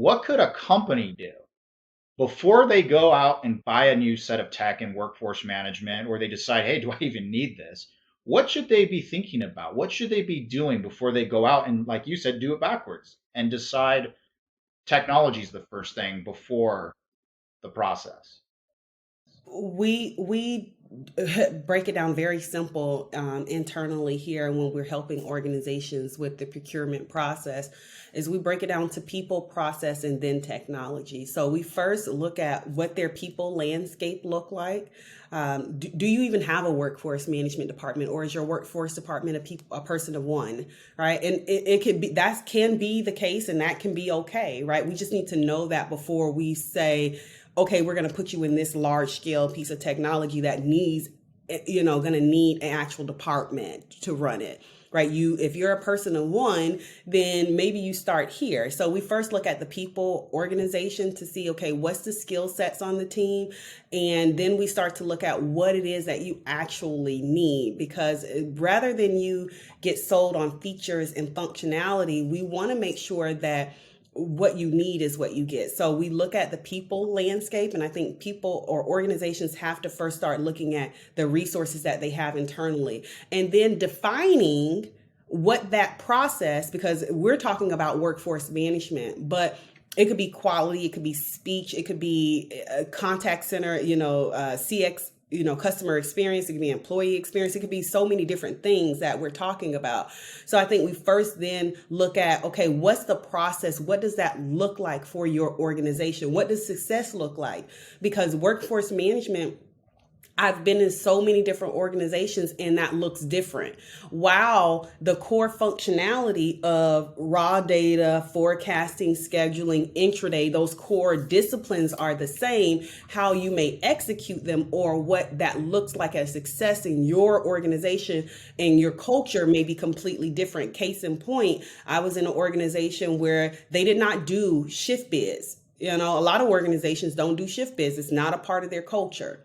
what could a company do before they go out and buy a new set of tech and workforce management, or they decide, hey, do I even need this? What should they be thinking about? What should they be doing before they go out and, like you said, do it backwards and decide technology is the first thing before the process? We break it down very simple internally here when we're helping organizations with the procurement process is we break it down to people, process, and then technology. So we first look at what their people landscape look like. Do you even have a workforce management department, or is your workforce department a person of one, right? And it could be, that can be the case, and that can be okay, right? We just need to know that before we say, okay, we're going to put you in this large scale piece of technology that needs, going to need an actual department to run it, right? If you're a person of one, then maybe you start here. So we first look at the people organization to see, okay, what's the skill sets on the team? And then we start to look at what it is that you actually need, because rather than you get sold on features and functionality, we want to make sure that what you need is what you get. So we look at the people landscape, and I think people or organizations have to first start looking at the resources that they have internally, and then defining what that process, because we're talking about workforce management, but it could be quality, it could be speech, it could be contact center, CX, customer experience, it could be employee experience, it could be so many different things that we're talking about. So I think we first then look at, okay, what's the process? What does that look like for your organization? What does success look like? Because workforce management, I've been in so many different organizations and that looks different. While the core functionality of raw data, forecasting, scheduling, intraday, those core disciplines are the same, how you may execute them or what that looks like as success in your organization and your culture may be completely different. Case in point, I was in an organization where they did not do shift biz. A lot of organizations don't do shift biz. It's not a part of their culture.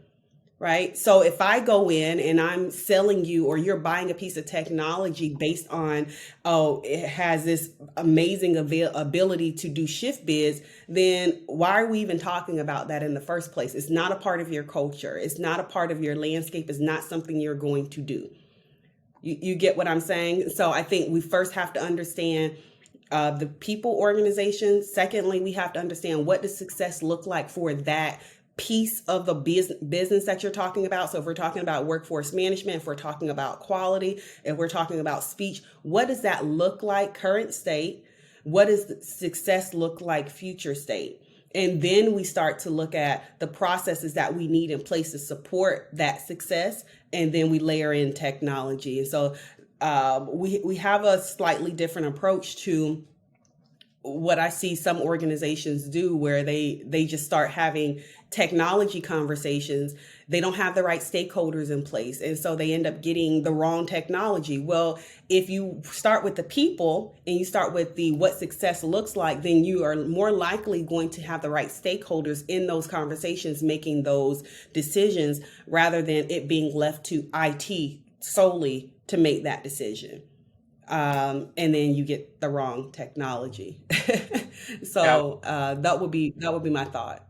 Right. So if I go in and I'm selling you, or you're buying a piece of technology based on, oh, it has this amazing ability to do shift bids, then why are we even talking about that in the first place? It's not a part of your culture. It's not a part of your landscape. It's not something you're going to do. You get what I'm saying? So I think we first have to understand the people organization. Secondly, we have to understand, what does success look like for that piece of the business that you're talking about. So if we're talking about workforce management, if we're talking about quality, if we're talking about speech, what does that look like current state? What does success look like future state? And then we start to look at the processes that we need in place to support that success. And then we layer in technology. And so we have a slightly different approach to what I see some organizations do, where they just start having technology conversations. They don't have the right stakeholders in place, and so they end up getting the wrong technology. Well, if you start with the people and you start with the what success looks like, then you are more likely going to have the right stakeholders in those conversations making those decisions, rather than it being left to IT solely to make that decision. And then you get the wrong technology. Now, So that would be my thought.